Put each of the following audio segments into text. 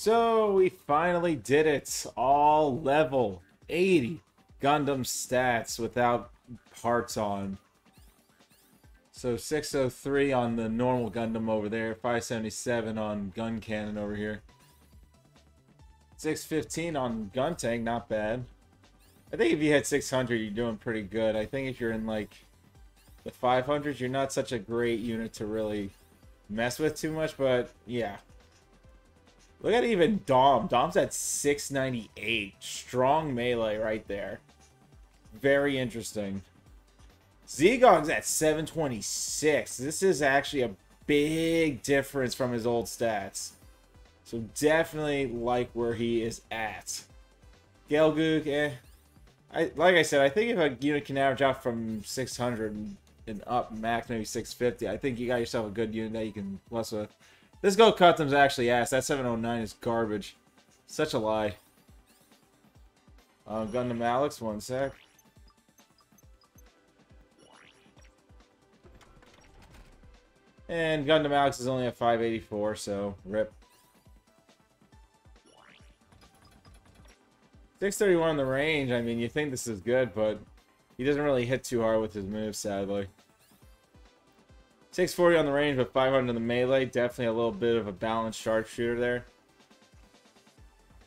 So we finally did it. All level 80 Gundam stats without parts on. So 603 on the normal Gundam over there, 577 on Gun Cannon over here. 615 on Gun Tank, not bad. I think if you hit 600, you're doing pretty good. I think if you're in like the 500s, you're not such a great unit to really mess with too much, but yeah. Look at even Dom. Dom's at 698. Strong melee right there. Very interesting. Zegog's at 726. This is actually a big difference from his old stats. So definitely like where he is at. Gelgoog, like I said, I think if a unit can average out from 600 and up max, maybe 650, I think you got yourself a good unit that you can mess with. This Go Custom's actually ass. That 709 is garbage. Such a lie. Gundam Alex, one sec. And Gundam Alex is only at 584, so rip. 631 on the range. I mean, you think this is good, but he doesn't really hit too hard with his moves, sadly. 640 on the range, but 500 on the melee. Definitely a little bit of a balanced sharpshooter there.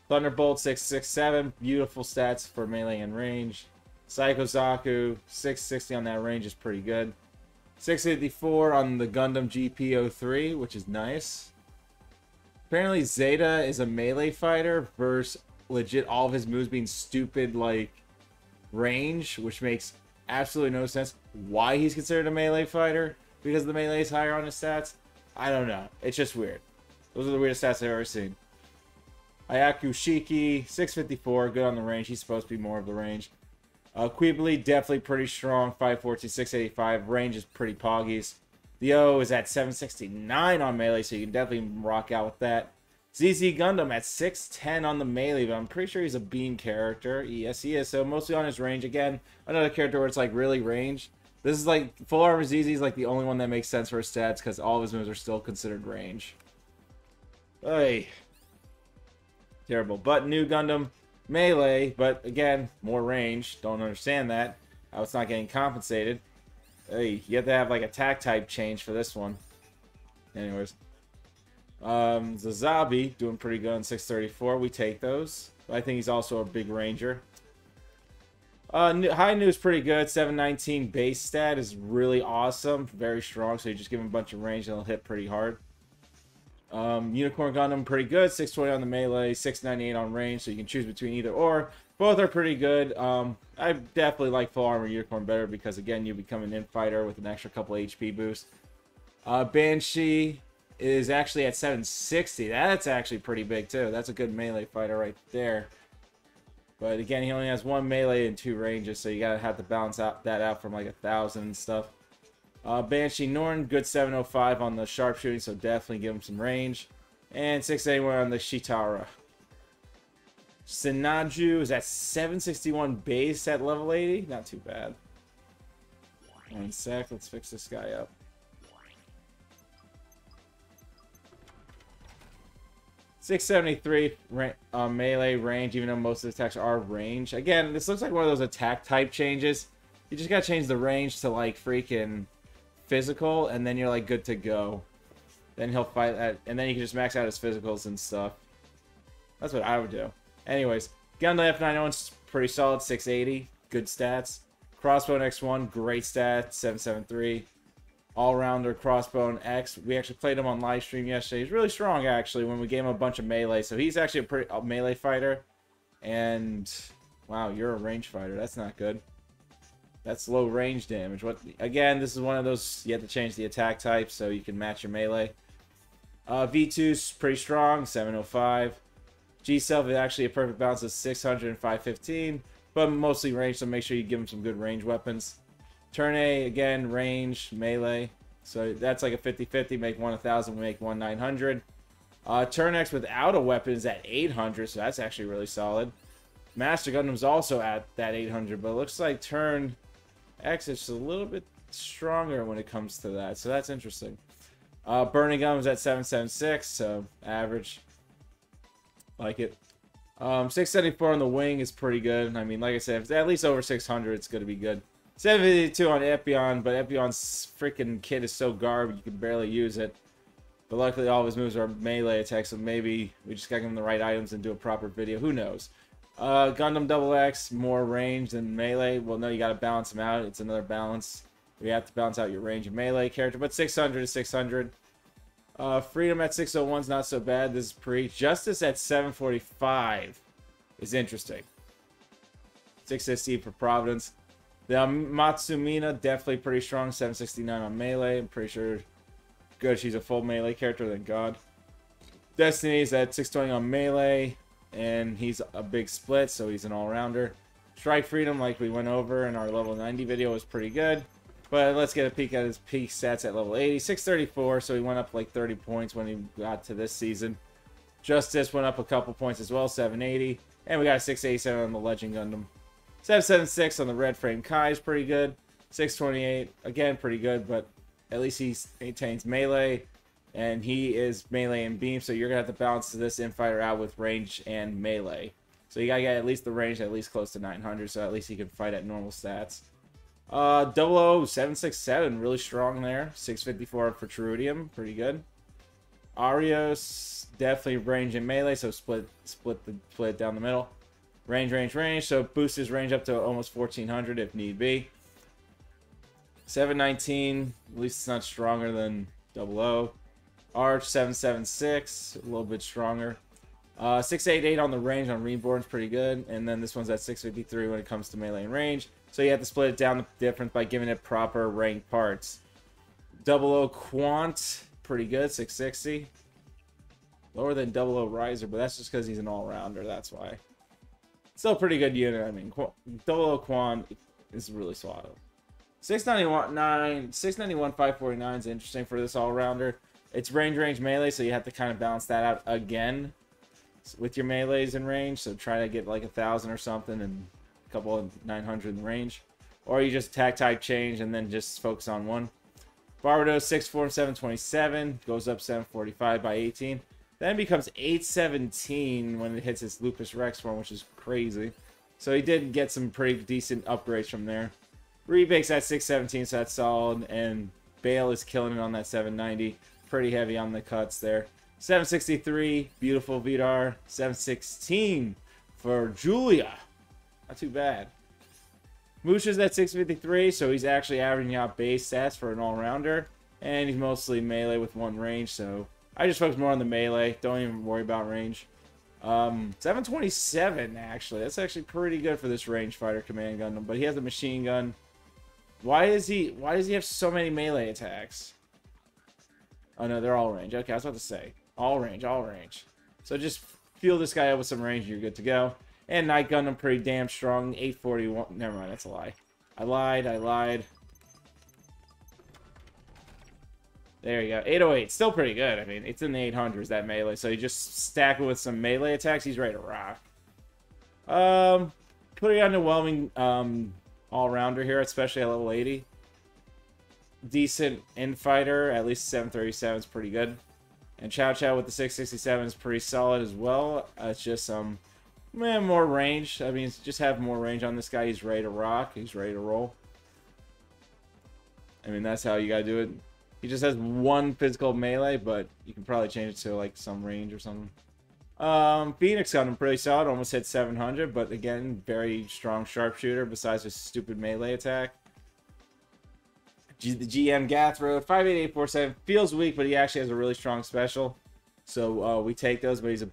Thunderbolt 667. Beautiful stats for melee and range. Saikozaku 660 on that range is pretty good. 654 on the Gundam GP03, which is nice. Apparently Zeta is a melee fighter versus legit all of his moves being stupid like range, which makes absolutely no sense. Why he's considered a melee fighter? Because the melee is higher on his stats? I don't know. It's just weird. Those are the weirdest stats I've ever seen. Ayakushiki, 654, good on the range. He's supposed to be more of the range. Queebly, definitely pretty strong, 514, 685. Range is pretty poggies. The O is at 769 on melee, so you can definitely rock out with that. ZZ Gundam at 610 on the melee, but I'm pretty sure he's a beam character. Yes, he is. So mostly on his range. Again, another character where it's like really range. This is like, Full Armor ZZ is like the only one that makes sense for his stats because all of his moves are still considered range. Hey. Terrible. But new Gundam, melee, but again, more range. Don't understand that. How it's not getting compensated. Hey, you have to have like attack type change for this one. Anyways. Zazabi doing pretty good on 634. We take those. I think he's also a big ranger. High New is pretty good. 719 base stat is really awesome. Very strong. So you just give him a bunch of range and he'll hit pretty hard. Unicorn Gundam pretty good. 620 on the melee, 698 on range. So you can choose between either or. Both are pretty good. I definitely like Full Armor Unicorn better because again, you become an infighter with an extra couple HP boost. Banshee is actually at 760. That's actually pretty big too. That's a good melee fighter right there. But again, he only has one melee and two ranges, so you gotta have to balance that out from like 1,000 and stuff. Banshee Norton, good 705 on the sharpshooting, so definitely give him some range. And 681 on the Shitara. Sinaju is at 761 base at level 80. Not too bad. One sec, let's fix this guy up. .673 melee range, even though most of the attacks are range. Again, this looks like one of those attack type changes. You just gotta change the range to like freaking physical, and then you're like good to go. Then he'll fight at, and then you can just max out his physicals and stuff. That's what I would do. Anyways, Gundam F901's pretty solid, 680, good stats. Crossbone X1, great stats, 773. All-rounder Crossbone X. We actually played him on live stream yesterday. He's really strong, actually, when we gave him a bunch of melee. So he's actually a melee fighter. And, wow, you're a range fighter. That's not good. That's low range damage. Again, this is one of those, you have to change the attack type so you can match your melee. V2's pretty strong, 705. G-Self is actually a perfect balance of 600 and 515. But mostly range, so make sure you give him some good range weapons. Turn A, again, range, melee. So that's like a 50-50. Make one 1,000, we make one 900. Turn X without a weapon is at 800, so that's actually really solid. Master Gundam's also at that 800, but it looks like Turn X is a little bit stronger when it comes to that, so that's interesting. Burning Gundam's at 776, so average. Like it. 674 on the wing is pretty good. I mean, like I said, if it's at least over 600, it's going to be good. 752 on Epion, but Epion's freaking kit is so garbage, you can barely use it. But luckily, all of his moves are melee attacks, so maybe we just got him the right items and do a proper video. Who knows? Gundam X, more range than melee. Well, no, you got to balance them out. It's another balance. You have to balance out your range and melee character, but 600 is 600. Freedom at 601 is not so bad. This is pre. Justice at 745 is interesting. 660 for Providence. The Matsumina, definitely pretty strong. 769 on melee. I'm pretty sure good. She's a full melee character, thank God. Destiny's at 620 on melee. And he's a big split, so he's an all-rounder. Strike Freedom, like we went over in our level 90 video, was pretty good. But let's get a peek at his peak stats at level 80. 634, so he went up like 30 points when he got to this season. Justice went up a couple points as well, 780. And we got a 687 on the Legend Gundam. 776 on the Red Frame Kai is pretty good. 628, again, pretty good, but at least he maintains melee. And he is melee and beam, so you're going to have to balance this infighter out with range and melee. So you got to get at least the range at least close to 900, so at least he can fight at normal stats. 00767, really strong there. 654 for Trudium, pretty good. Arios, definitely range and melee, so split it down the middle. Range, so boost his range up to almost 1400 if need be. 719, at least it's not stronger than 00. Arch 776, a little bit stronger. 688 on the range on Reborn's pretty good, and then this one's at 653 when it comes to melee and range. So you have to split it down the difference by giving it proper ranked parts. 00 Quant, pretty good, 660. Lower than 00 Riser, but that's just because he's an all-rounder, that's why. Still a pretty good unit, I mean. 00 Quant is really swallowed. 691 549 is interesting for this all-rounder. It's range, melee, so you have to kind of balance that out again with your melees in range. So try to get like 1,000 or something and a couple of 900 in range. Or you just attack type change and then just focus on one. Barbados 6'4", 727, goes up 745 by 18. Then becomes 817 when it hits its Lupus Rex form, which is crazy. So he did get some pretty decent upgrades from there. Rebakes at 617, so that's solid. And Bale is killing it on that 790. Pretty heavy on the cuts there. 763, beautiful Vidar. 716 for Julia. Not too bad. Moosh is at 653, so he's actually averaging out base stats for an all-rounder. And he's mostly melee with one range, so I just focus more on the melee. Don't even worry about range. 727, actually. That's actually pretty good for this range fighter command Gundam. But he has a machine gun. Why does he have so many melee attacks? Oh, no, they're all range. Okay, I was about to say. All range. So just fuel this guy up with some range and you're good to go. And Night Gundam, pretty damn strong. 841. Never mind, that's a lie. I lied. There you go. 808. Still pretty good. I mean, it's in the 800s, that melee. So you just stack it with some melee attacks. He's ready to rock. Pretty underwhelming all-rounder here, especially at level 80. Decent infighter, at least 737 is pretty good. And Chow Chow with the 667 is pretty solid as well. It's just more range. I mean, just have more range on this guy. He's ready to rock. He's ready to roll. I mean, that's how you gotta do it. He just has one physical melee, but you can probably change it to like some range or something. Phoenix Gundam pretty solid. Almost hit 700, but again, very strong sharpshooter besides his stupid melee attack. The GM Gathroad, 58847, feels weak, but he actually has a really strong special. So we take those, but he's a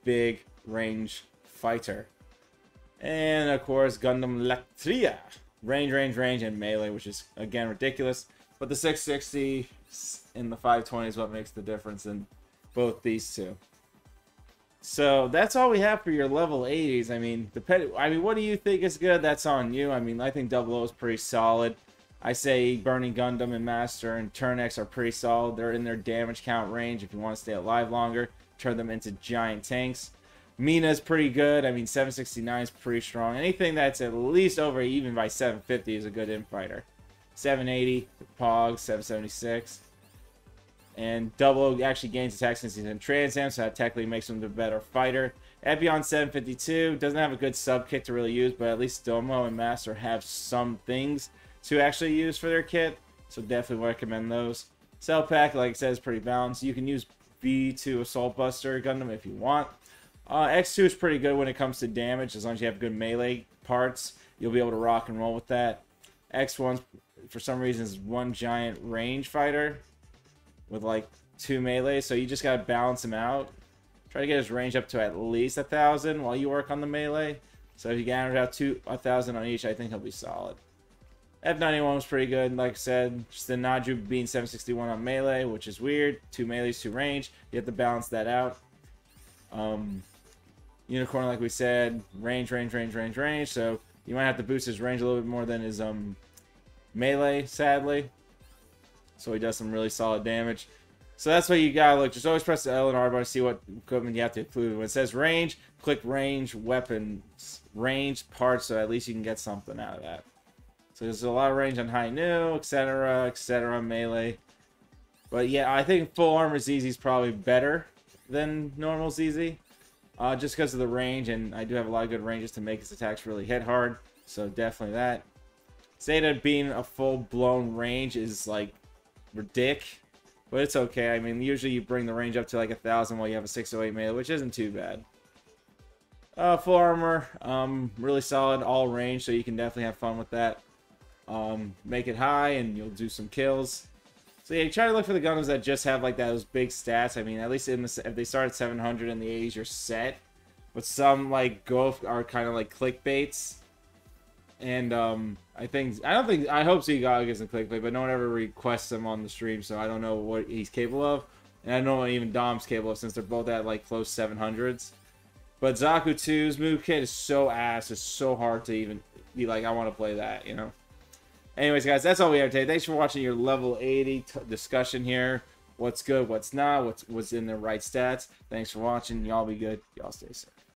big range fighter. And of course, Gundam Lectria. Range, and melee, which is, again, ridiculous. But the 660 and the 520 is what makes the difference in both these two. So that's all we have for your level 80s. I mean, what do you think is good? That's on you. I mean, I think 00 is pretty solid. I say Burning Gundam and Master and Turn X are pretty solid. They're in their damage count range. If you want to stay alive longer, turn them into giant tanks. Mina's pretty good. I mean, 769 is pretty strong. Anything that's at least over even by 750 is a good infighter. 780, Pog, 776. And double actually gains attack since he's in Trans Am, so that technically makes him the better fighter. Epion 752 doesn't have a good sub kit to really use, but at least Domo and Master have some things to actually use for their kit, so definitely recommend those. Cell Pack, like I said, is pretty balanced. You can use V2 Assault Buster Gundam if you want. X2 is pretty good when it comes to damage, as long as you have good melee parts. You'll be able to rock and roll with that. X1, for some reason, is one giant range fighter with like 2 melee, so you just gotta balance him out. Try to get his range up to at least 1,000 while you work on the melee. So if you can average out 1,000 on each, I think he'll be solid. F91 was pretty good, like I said. Just the Naju being 761 on melee, which is weird. 2 melees, 2 range. You have to balance that out. Unicorn, like we said, range. So you might have to boost his range a little bit more than his melee, sadly. So he does some really solid damage. So that's what you gotta look. Just always press the L and R bar to see what equipment you have to include. When it says range, click range, weapons, range, parts, so at least you can get something out of that. So there's a lot of range on high new, etc., melee. But yeah, I think full armor ZZ is probably better than normal ZZ. Just because of the range, and I do have a lot of good ranges to make his attacks really hit hard. So definitely that. Zeta being a full-blown range is like ridiculous, but it's okay. I mean, usually you bring the range up to like 1,000 while you have a 608 melee, which isn't too bad. Full armor, really solid, all range, so you can definitely have fun with that. Make it high, and you'll do some kills. So yeah, try to look for the Gundams that just have like those big stats. I mean, at least if they start at 700 in the 80s, you're set. But some like are kind of like clickbaits. And I hope Zigag isn't clickbait, but no one ever requests him on the stream, so I don't know what he's capable of. And I don't know what even Dom's capable of, since they're both at like close 700s. But Zaku 2's move kit is so ass, it's so hard to even be like, I want to play that, you know? Anyways, guys, that's all we have today. Thanks for watching your level 80 discussion here. What's good, what's not, what's in the right stats. Thanks for watching. Y'all be good. Y'all stay safe.